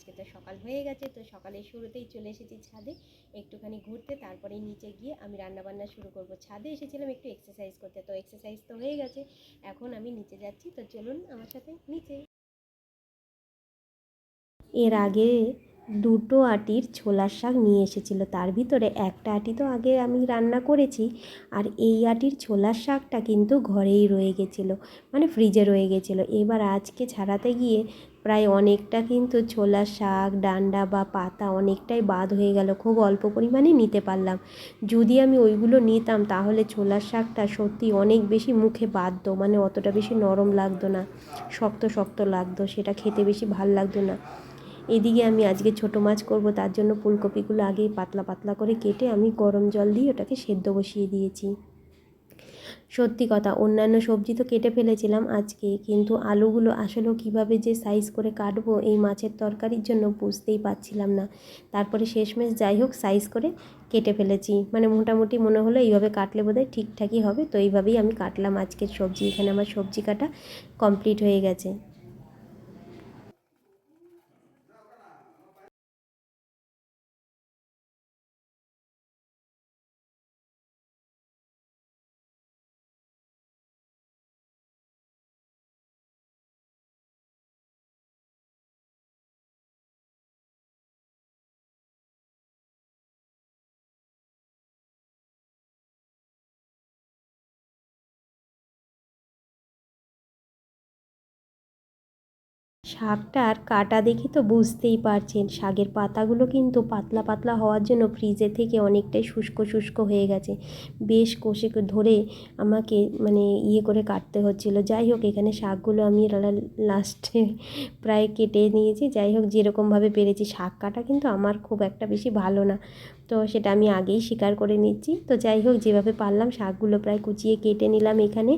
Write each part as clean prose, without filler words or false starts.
আজকে তো সকাল হয়ে গেছে, তো সকালের শুরুতেই চলে এসেছি ছাদে একটুখানি ঘুরতে, তারপরে নিচে গিয়ে আমি রান্নাবান্না শুরু করব। ছাদে এসেছিলাম একটু এক্সারসাইজ করতে, তো এক্সারসাইজ তো হয়ে গেছে, এখন আমি নিচে যাচ্ছি। তো চলুন আমার সাথে নিচে। এর আগে দুটো আটির ছোলার শাক নিয়ে এসেছিলো, তার ভিতরে একটা আটি তো আগে আমি রান্না করেছি, আর এই আটির ছোলার শাকটা কিন্তু ঘরেই রয়ে গেছিলো, মানে ফ্রিজে রয়ে গেছিলো। এবার আজকে ছাড়াতে গিয়ে প্রায় অনেকটা কিন্তু ছোলার শাক ডান্ডা বা পাতা অনেকটাই বাদ হয়ে গেল, খুব অল্প পরিমাণে নিতে পারলাম। যদি আমি ওইগুলো নিতাম তাহলে ছোলার শাকটা সত্যি অনেক বেশি মুখে বাঁধতো, মানে অতটা বেশি নরম লাগতো না, শক্ত শক্ত লাগতো, সেটা খেতে বেশি ভাল লাগতো না। এদিকে আমি আজকে ছোটো মাছ করব, তার জন্য ফুলকপিগুলো আগেই পাতলা পাতলা করে কেটে আমি গরম জল দিয়ে ওটাকে সেদ্ধ বসিয়ে দিয়েছি। সত্যি কথা, অন্যান্য সবজি তো কেটে ফেলেছিলাম আজকে, কিন্তু আলুগুলো আসলেও কীভাবে যে সাইজ করে কাটবো এই মাছের তরকারির জন্য বুঝতেই পারছিলাম না। তারপরে শেষমেশ যাই হোক সাইজ করে কেটে ফেলেছি, মানে মোটামুটি মনে হলো এইভাবে কাটলে বোধহয় ঠিকঠাকই হবে, তো এইভাবেই আমি কাটলাম আজকের সবজি। এখানে আমার সবজি কাটা কমপ্লিট হয়ে গেছে। শাকটার কাটা দেখে তো বুঝতেই পারছেন, শাকের পাতাগুলো কিন্তু পাতলা পাতলা হওয়ার জন্য ফ্রিজে থেকে অনেকটাই শুষ্ক শুষ্ক হয়ে গেছে, বেশ কষে ধরে আমাকে মানে করে কাটতে হচ্ছিল। যাই হোক এখানে শাকগুলো আমি লাস্টে প্রায় কেটে নিয়েছি। যাই হোক যেরকমভাবে পেরেছি, শাক কাটা কিন্তু আমার খুব একটা বেশি ভালো না, তো সেটা আমি আগেই স্বীকার করে নিচ্ছি। তো যাই হোক যেভাবে পারলাম শাকগুলো প্রায় কুচিয়ে কেটে নিলাম এখানে।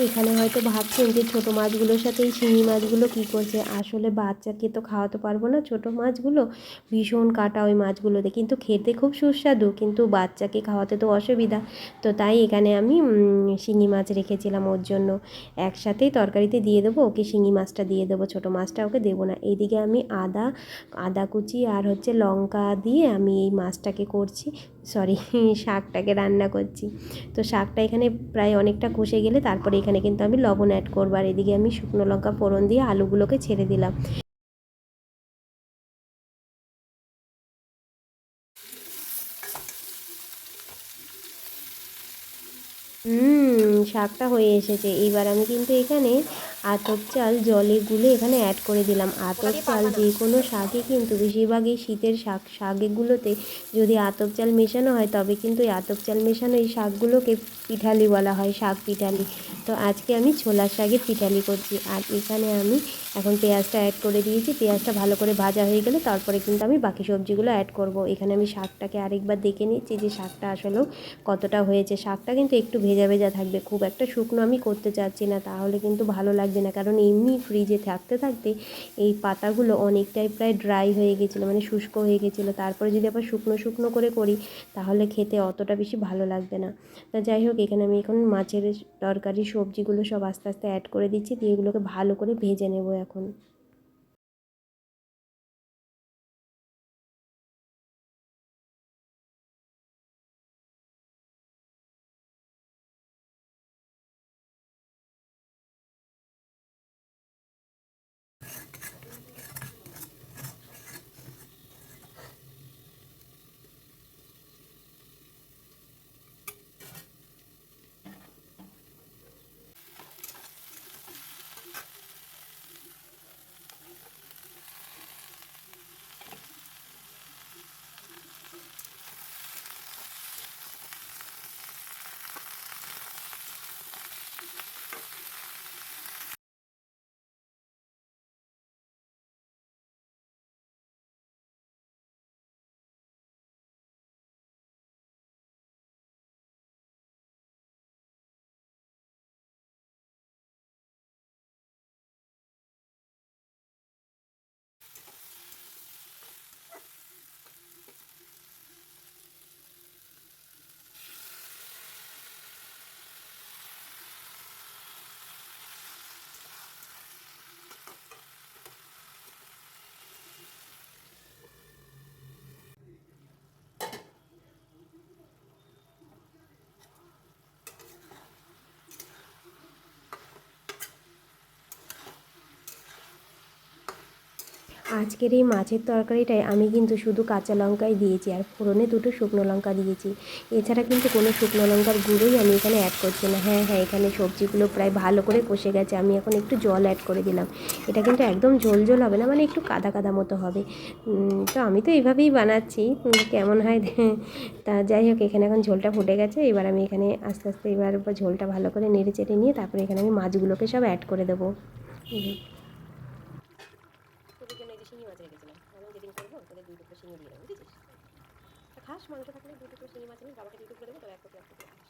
এখানে হয়তো ভাবছেন যে ছোটো মাছগুলোর সাথে এই শিঙি মাছগুলো কী করছে, আসলে বাচ্চাকে তো খাওয়াতে পারবো না ছোটো মাছগুলো, ভীষণ কাটা ওই মাছগুলোতে, কিন্তু খেতে খুব সুস্বাদু, কিন্তু বাচ্চাকে খাওয়াতে তো অসুবিধা। তো তাই এখানে আমি শিঙি মাছ রেখেছিলাম ওর জন্য, একসাথেই তরকারিতে দিয়ে দেবো ওকে, শিঙি মাছটা দিয়ে দেবো, ছোটো মাছটা ওকে দেবো না। এইদিকে আমি আদা আদা কুচি আর হচ্ছে লঙ্কা দিয়ে আমি এই মাছটাকে করছি, সরি শাকটাকে রান্না করছি। তো শাকটা এখানে প্রায় অনেকটা কষে গেলে তারপরে এখানে কিন্তু আমি লবণ অ্যাড করবো, আর এদিকে আমি শুকনো লঙ্কা ফোড়ন দিয়ে আলুগুলোকে ছেড়ে দিলাম। শাকটা হয়ে এসেছে। এইবার আমি কিন্তু এখানে আতপ চাল জলে গুলে এখানে অ্যাড করে দিলাম। আতপ চাল যে কোনো শাকে কিন্তু বেশিরভাগই শীতের শাকগুলোতে যদি আতপ চাল মেশানো হয় তবে কিন্তু এই আতপ চাল মেশানো এই শাকগুলোকে পিঠালি বলা হয়, শাক পিঠালি। তো আজকে আমি ছোলার শাকের পিঠালি করছি। আর এখানে আমি এখন পেঁয়াজটা অ্যাড করে দিয়েছি, পেঁয়াজটা ভালো করে ভাজা হয়ে গেলে তারপরে কিন্তু আমি বাকি সবজিগুলো অ্যাড করব। এখানে আমি শাকটাকে আরেকবার দেখে নিচ্ছি যে শাকটা আসলেও কতটা হয়েছে। শাকটা কিন্তু একটু ভেজা ভেজা থাকবে, খুব একটা শুকনো আমি করতে চাচ্ছি না, তাহলে কিন্তু ভালো লাগবে না, কারণ এমনি ফ্রিজে থাকতে থাকতে এই পাতাগুলো অনেকটাই প্রায় ড্রাই হয়ে গেছিলো, মানে শুষ্ক হয়ে গেছিলো। তারপরে যদি আবার শুকনো শুকনো করে করি তাহলে খেতে অতটা বেশি ভালো লাগবে না। তা যাই হোক এখানে আমি এখন মাছের তরকারি সবজিগুলো সব আস্তে আস্তে অ্যাড করে দিচ্ছি, দিয়ে এগুলোকে ভালো করে ভেজে নেব এখন। আজকের এই মাছের তরকারিটায় আমি কিন্তু শুধু কাঁচা লঙ্কাই দিয়েছি আর ফোড়নে 2টো শুকনো লঙ্কা দিয়েছি। এছাড়া কিন্তু কোনো শুকনো লঙ্কার গুঁড়োই আমি এখানে অ্যাড করছি না। হ্যাঁ, এখানে সবজিগুলো প্রায় ভালো করে কষে গেছে, আমি এখন একটু জল অ্যাড করে দিলাম। এটা কিন্তু একদম ঝোল ঝোল হবে না, মানে একটু কাদা কাদা মতো হবে। তো আমি তো এইভাবেই বানাচ্ছি, কেমন হয় তা যাই হোক, এখানে এখন ঝোলটা ফুটে গেছে। এবার আমি এখানে আস্তে আস্তে এবার ঝোলটা ভালো করে নেড়ে চেড়ে নিয়ে তারপরে এখানে আমি মাছগুলোকে সব অ্যাড করে দেবো। তোদের জন্য এই যে শিঙি মাছ রেখেছিলাম, আমি যেদিন করবো তোদের 2 টুকরো শিঙি দিয়ে দেবো, বুঝেছিস? খাস মাংস থাকলে 2 টুকরো শিঙি মাছ আমি বাবাকে 2 টুকরো দেবো, তোরা 1 টুকরো খাস।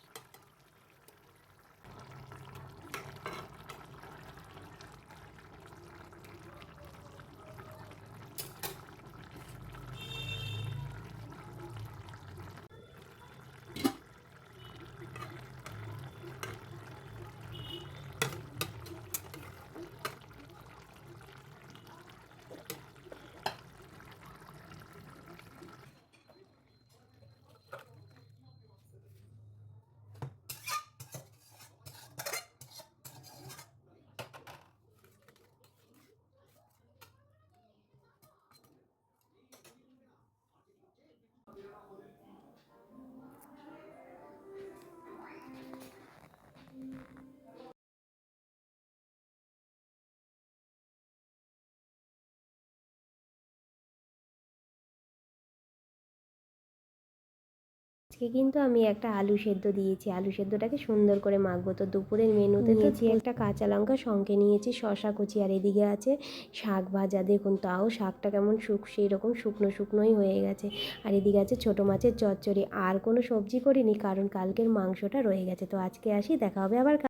আজকে কিন্তু আমি একটা আলু সেদ্ধ দিয়েছি, আলু সেদ্ধটাকে সুন্দর করে মাখবো। তো দুপুরের মেনুতে নিয়েছি একটা কাঁচা লঙ্কা, সঙ্গে নিয়েছি শশা কুচি, আর এদিকে আছে শাক ভাজা। দেখুন তাও শাকটা কেমন সেই রকম শুকনো শুকনোই হয়ে গেছে। আর এদিকে আছে ছোটো মাছের চচ্চড়ি। আর কোনো সবজি করিনি কারণ কালকের মাংসটা রয়ে গেছে। তো আজকে আসি, দেখা হবে আবার।